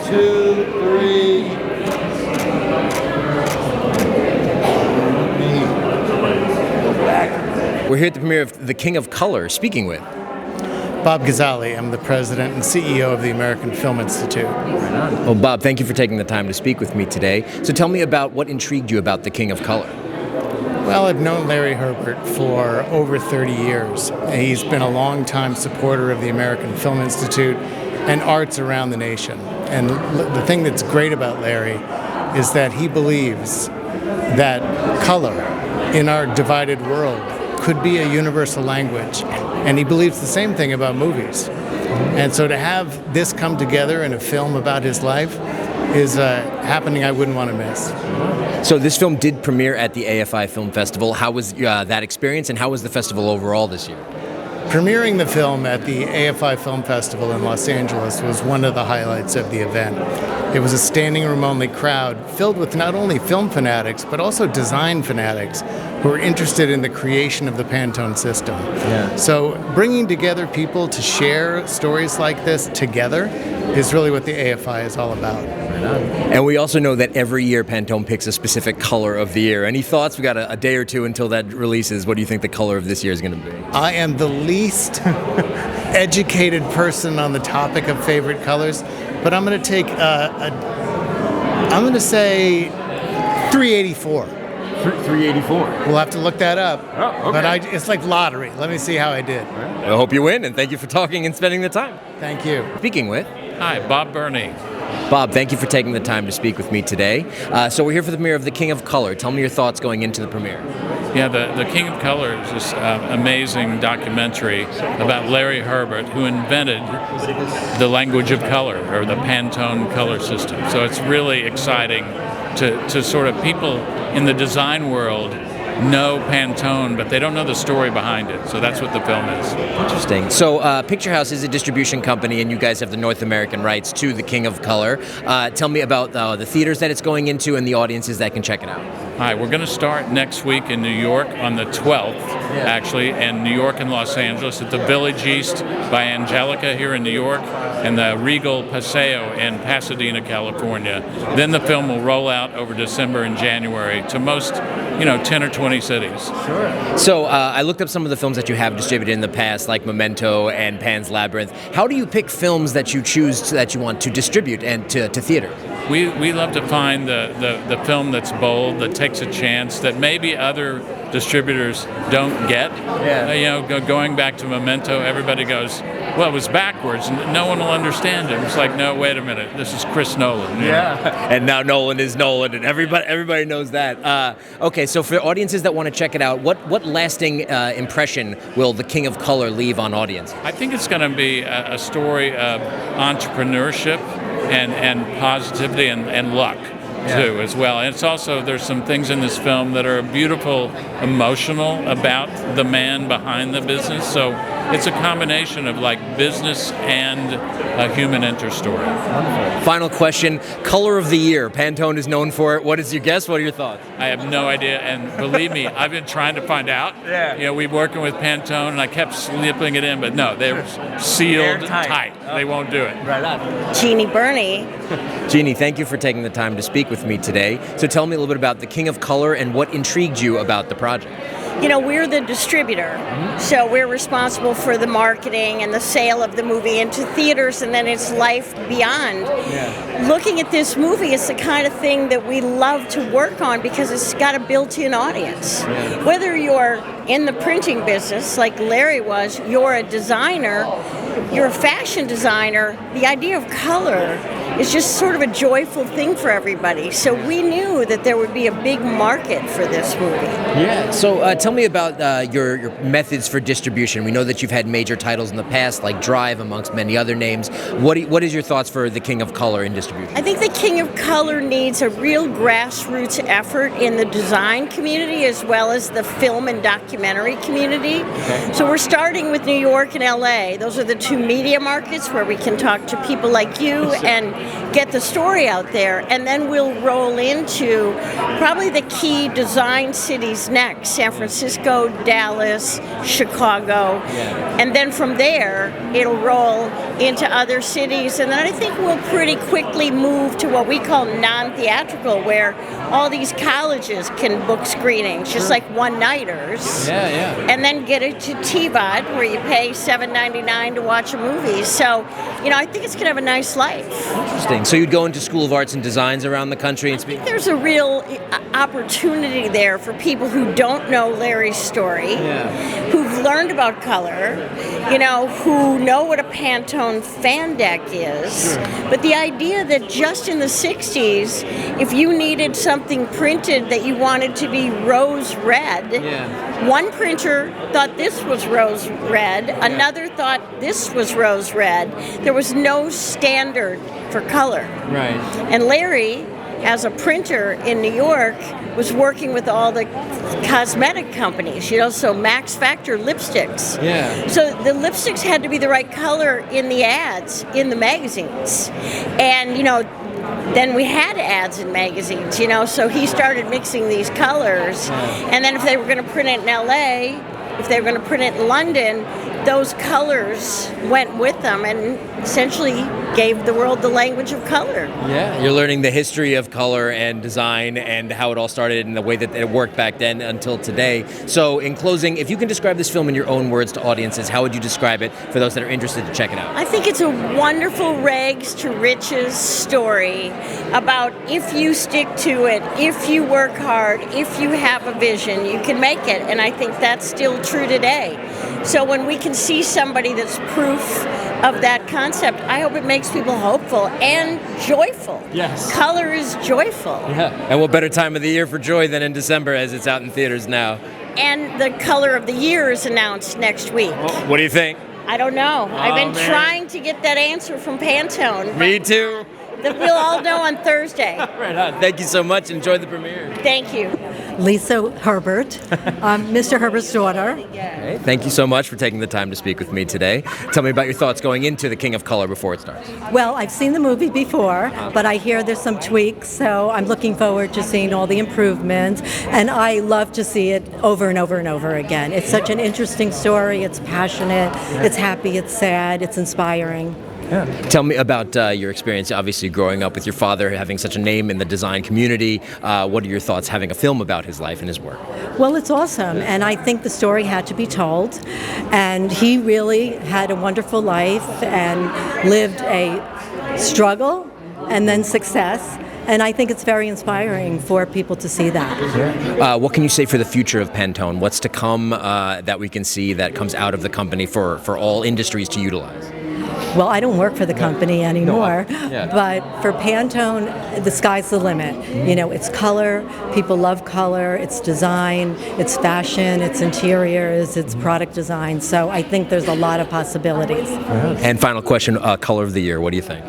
2, 3. We're here at the premiere of The King of Color, speaking with Bob Gazzale. I'm the president and CEO of the American Film Institute. Well, Bob, thank you for taking the time to speak with me today. So tell me about what intrigued you about The King of Color. Well, I've known Larry Herbert for over 30 years. He's been a longtime supporter of the American Film Institute and arts around the nation. And the thing that's great about Larry is that he believes that color in our divided world could be a universal language. And he believes the same thing about movies. And so to have this come together in a film about his life is a happening I wouldn't want to miss. So this film did premiere at the AFI Film Festival. How was that experience, and how was the festival overall this year? Premiering the film at the AFI Film Festival in Los Angeles was one of the highlights of the event. It was a standing room only crowd filled with not only film fanatics, but also design fanatics who are interested in the creation of the Pantone system. Yeah. So bringing together people to share stories like this together is really what the AFI is all about. And we also know that every year Pantone picks a specific color of the year. Any thoughts? We got a day or two until that releases. What do you think the color of this year is going to be? I am the least educated person on the topic of favorite colors, but I'm going to take I'm going to say 384. 384. We'll have to look that up. Oh, okay. But it's like lottery. Let me see how I did. I hope you win, and thank you for talking and spending the time. Thank you. Speaking with Hi, Bob Burney. Bob, thank you for taking the time to speak with me today. So we're here for the premiere of The King of Color. Tell me your thoughts going into the premiere. Yeah, the King of Color is this amazing documentary about Larry Herbert, who invented the language of color, or the Pantone color system. So it's really exciting to sort of people in the design world know Pantone, but they don't know the story behind it. So that's what the film is. Interesting. So Picturehouse is a distribution company, and you guys have the North American rights to The King of Color. Tell me about the theaters that it's going into and the audiences that can check it out. Hi, we're going to start next week in New York on the 12th, actually, and New York and Los Angeles at the Village East by Angelica here in New York, and the Regal Paseo in Pasadena, California. Then the film will roll out over December and January to most, 10 or 20 cities. Sure. So I looked up some of the films that you have distributed in the past, like Memento and Pan's Labyrinth. How do you pick films that you choose that you want to distribute and to theater? We love to find the film that's bold, that takes a chance, that maybe other distributors don't get. Yeah. Going back to Memento, everybody goes, well, it was backwards, and no one will understand it. It's like, no, wait a minute, this is Chris Nolan. And now Nolan is Nolan, and everybody knows that. Okay, so for audiences that want to check it out, what lasting impression will The King of Color leave on audience? I think it's going to be a story of entrepreneurship and positivity and luck. Too, as well. And it's also, there's some things in this film that are beautiful, emotional about the man behind the business. So it's a combination of like business and a human interest story. Wonderful. Final question, color of the year. Pantone is known for it. What is your guess? What are your thoughts? I have no idea, and believe me, I've been trying to find out. We're working with Pantone, and I kept slipping it in, but no, they're sealed tight. They won't do it. Right on. Jeannie Burney. Jeannie, thank you for taking the time to speak with me today. So tell me a little bit about The King of Color and what intrigued you about the project. We're the distributor, so we're responsible for the marketing and the sale of the movie into theaters and then its life beyond. Looking at this movie, it's the kind of thing that we love to work on because it's got a built-in audience. Whether you're in the printing business, like Larry was, you're a designer, you're a fashion designer, the idea of color is just sort of a joyful thing for everybody. So we knew that there would be a big market for this movie. Yeah. So tell me about your methods for distribution. We know that you've had major titles in the past, like Drive, amongst many other names. What is your thoughts for The King of Color in distribution? I think The King of Color needs a real grassroots effort in the design community as well as the film and documentary community. Okay. So we're starting with New York and LA. Those are the two media markets where we can talk to people like you and get the story out there, and then we'll roll into probably the key design cities next: San Francisco, Dallas, Chicago, and then from there it'll roll into other cities, and then I think we'll pretty quickly move to what we call non-theatrical, where all these colleges can book screenings, just like one-nighters, and then get it to TVOD, where you pay $7.99 to watch a movie. So, I think it's going to have a nice life. Interesting. So you'd go into School of Arts and Designs around the country and speak? There's a real opportunity there for people who don't know Larry's story, who've learned about color, who know what a Pantone fan deck is. But the idea that just in the 60s, if you needed something printed that you wanted to be rose red, one printer thought this was rose red, another thought this was rose red. There was no standard for color. Right. And Larry, as a printer in New York, was working with all the cosmetic companies, so Max Factor lipsticks. So the lipsticks had to be the right color in the ads, in the magazines. And, then we had ads in magazines, so he started mixing these colors. And then if they were going to print it in LA, if they were going to print it in London, those colors went with them and essentially gave the world the language of color. Yeah, you're learning the history of color and design and how it all started and the way that it worked back then until today. So in closing, if you can describe this film in your own words to audiences, how would you describe it for those that are interested to check it out? I think it's a wonderful rags to riches story about if you stick to it, if you work hard, if you have a vision, you can make it. And I think that's still true today. So when we can see somebody that's proof of that concept, I hope it makes people hopeful and joyful. Yes. Color is joyful. Yeah. And what better time of the year for joy than in December, as it's out in theaters now? And the color of the year is announced next week. What do you think? I don't know. I've been man. trying to get that answer from Pantone. Me too. We'll all know on Thursday. Right on. Thank you so much. Enjoy the premiere. Thank you. Lisa Herbert. I'm Mr. Herbert's daughter. Okay. Thank you so much for taking the time to speak with me today. Tell me about your thoughts going into The King of Color before it starts. Well, I've seen the movie before, but I hear there's some tweaks, so I'm looking forward to seeing all the improvements, and I love to see it over and over and over again. It's such an interesting story. It's passionate. It's happy. It's sad. It's inspiring. Yeah. Tell me about your experience, obviously growing up with your father, having such a name in the design community. What are your thoughts having a film about his life and his work? Well, it's awesome, and I think the story had to be told, and he really had a wonderful life and lived a struggle and then success. And I think it's very inspiring for people to see that. What can you say for the future of Pantone? What's to come that we can see that comes out of the company for all industries to utilize? Well, I don't work for the company anymore, but for Pantone, the sky's the limit. It's color, people love color, it's design, it's fashion, it's interiors, it's product design. So I think there's a lot of possibilities. And final question, color of the year, what do you think?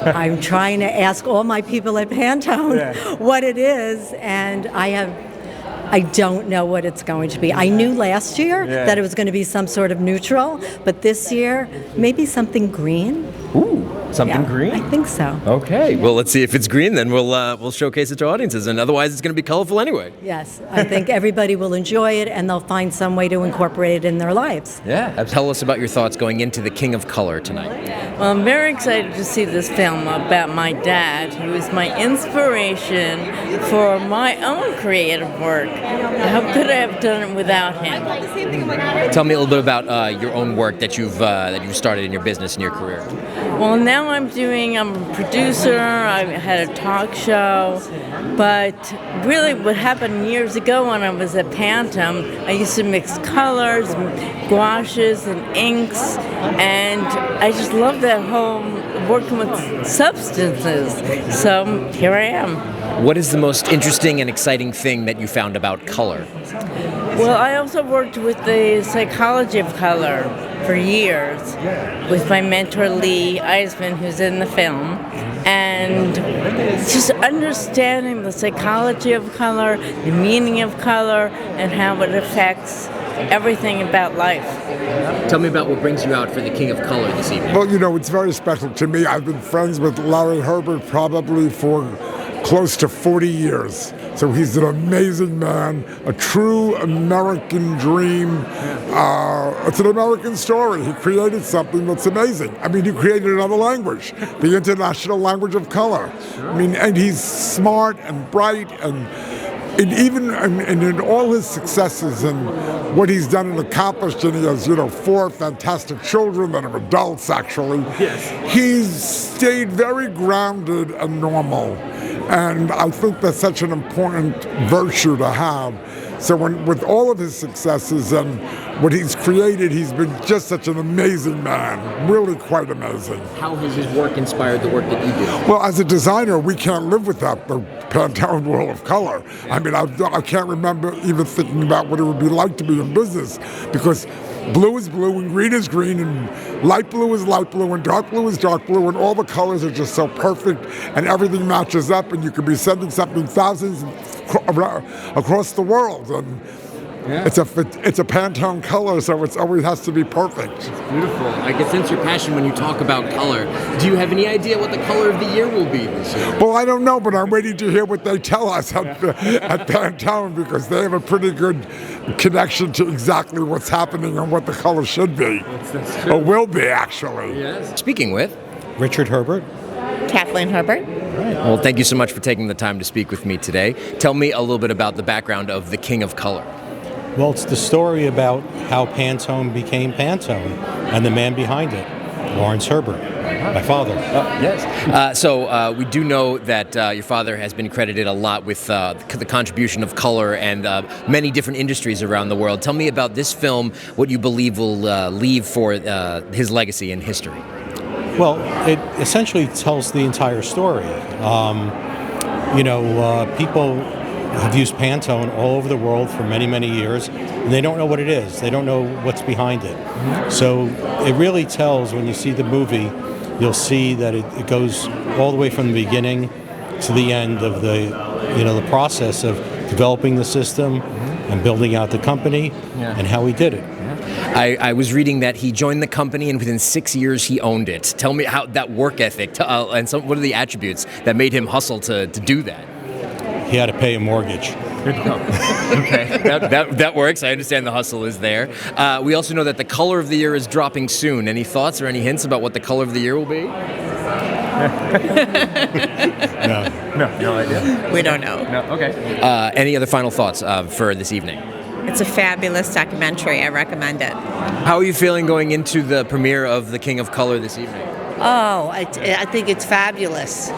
I'm trying to ask all my people at Pantone what it is, and I don't know what it's going to be. I knew last year that it was going to be some sort of neutral, but this year, maybe something green. Ooh, something green? I think so. Okay, well, let's see if it's green, then we'll showcase it to audiences, and otherwise it's going to be colorful anyway. Yes, I think everybody will enjoy it, and they'll find some way to incorporate it in their lives. Yeah. Tell us about your thoughts going into The King of Color tonight. Well, I'm very excited to see this film about my dad, who is my inspiration for my own creative work. How could I have done it without him? Tell me a little bit about your own work that you've started in your business and your career. Well, now I'm a producer, I had a talk show, but really what happened years ago when I was at Pantone, I used to mix colors, gouaches, and inks, and I just love that whole working with substances. So here I am. What is the most interesting and exciting thing that you found about color? Well, I also worked with the psychology of color for years with my mentor Lee Eisman, who's in the film, and just understanding the psychology of color, the meaning of color, and how it affects everything about life. Tell me about what brings you out for the King of Color this evening. Well, you know, it's very special to me. I've been friends with Larry Herbert probably for close to 40 years. So he's an amazing man, a true American dream. It's an American story. He created something that's amazing. I mean, he created another language, the international language of color. I mean, and he's smart and bright and in all his successes and what he's done and accomplished, and he has, 4 fantastic children that are adults, actually. Yes. He's stayed very grounded and normal. And I think that's such an important virtue to have. So with all of his successes and what he's created, he's been just such an amazing man, really quite amazing. How has his work inspired the work that you do? Well, as a designer, we can't live without the Pantone world of color. I mean, I can't remember even thinking about what it would be like to be in business, because blue is blue and green is green and light blue is light blue and dark blue is dark blue, and all the colors are just so perfect and everything matches up, and you could be sending something thousands across the world, and it's a Pantone color, so it always has to be perfect. It's beautiful. I can sense your passion when you talk about color. Do you have any idea what the color of the year will be this year? Well, I don't know, but I'm waiting to hear what they tell us at Pantone, because they have a pretty good connection to exactly what's happening and what the color should be, or will be, actually. Yes. Speaking with Richard Herbert. Kathleen Herbert. Well, thank you so much for taking the time to speak with me today. Tell me a little bit about the background of the King of Color. Well, it's the story about how Pantone became Pantone and the man behind it, Lawrence Herbert, my father. Yes. So we do know that your father has been credited a lot with the contribution of color and many different industries around the world. Tell me about this film, what you believe will leave for his legacy and history. Well, it essentially tells the entire story. People have used Pantone all over the world for many, many years, and they don't know what it is. They don't know what's behind it. So it really tells, when you see the movie, you'll see that it goes all the way from the beginning to the end of the process of developing the system and building out the company and how he did it. I was reading that he joined the company and within 6 years he owned it. Tell me how that work ethic and what are the attributes that made him hustle to do that? He had to pay a mortgage. Okay, that works. I understand the hustle is there. We also know that the color of the year is dropping soon. Any thoughts or any hints about what the color of the year will be? No idea. We don't know. No. Okay. Any other final thoughts for this evening? It's a fabulous documentary. I recommend it. How are you feeling going into the premiere of The King of Color this evening? Oh, I think it's fabulous. Who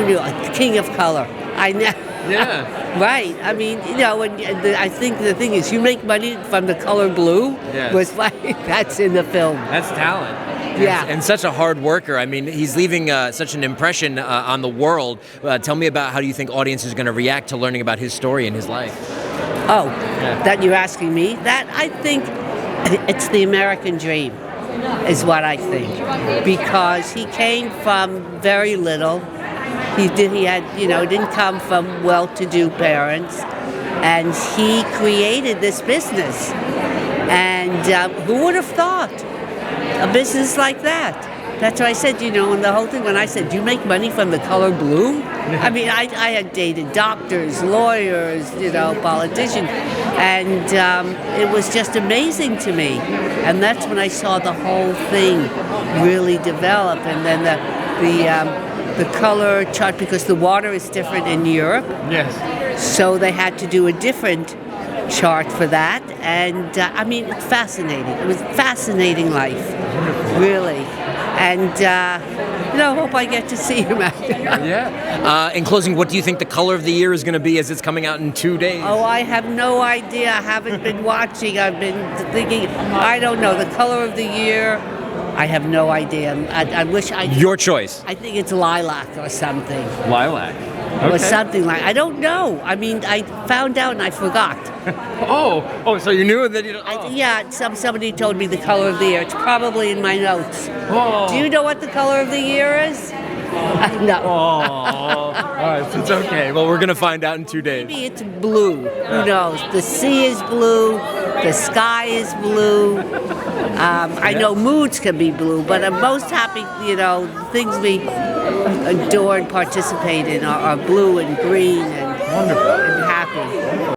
knew? The King of Color. I know. Yeah. Right. I mean, I think the thing is, you make money from the color blue. Yes. Was like that's in the film. That's talent. Yeah. And such a hard worker. I mean, he's leaving such an impression on the world. Tell me about how do you think audiences are going to react to learning about his story and his life? Oh, that you're asking me? That I think it's the American dream, is what I think, because he came from very little. He didn't come from well-to-do parents, and he created this business. And who would have thought a business like that? That's what I said, in the whole thing, when I said, do you make money from the color blue? I mean, I had dated doctors, lawyers, politicians, and it was just amazing to me. And that's when I saw the whole thing really develop. And then the color chart, because the water is different in Europe. Yes. So they had to do a different chart for that. And it's fascinating. It was a fascinating life, really. And, hope I get to see him out there. Yeah. In closing, what do you think the color of the year is going to be as it's coming out in 2 days? Oh, I have no idea. I haven't been watching. I've been thinking, I don't know. The color of the year, I have no idea. I wish I... Your choice. I think it's lilac or something. Lilac. or something like. I don't know. I mean, I found out and I forgot. Oh, so you knew that you. Yeah, somebody told me the color of the year. It's probably in my notes. Oh. Do you know what the color of the year is? No. All right, so it's okay. Well, we're gonna find out in 2 days. Maybe it's blue. Who knows? The sea is blue. The sky is blue. I know moods can be blue, but I'm most happy, things we adore and participate in are blue and green and happy.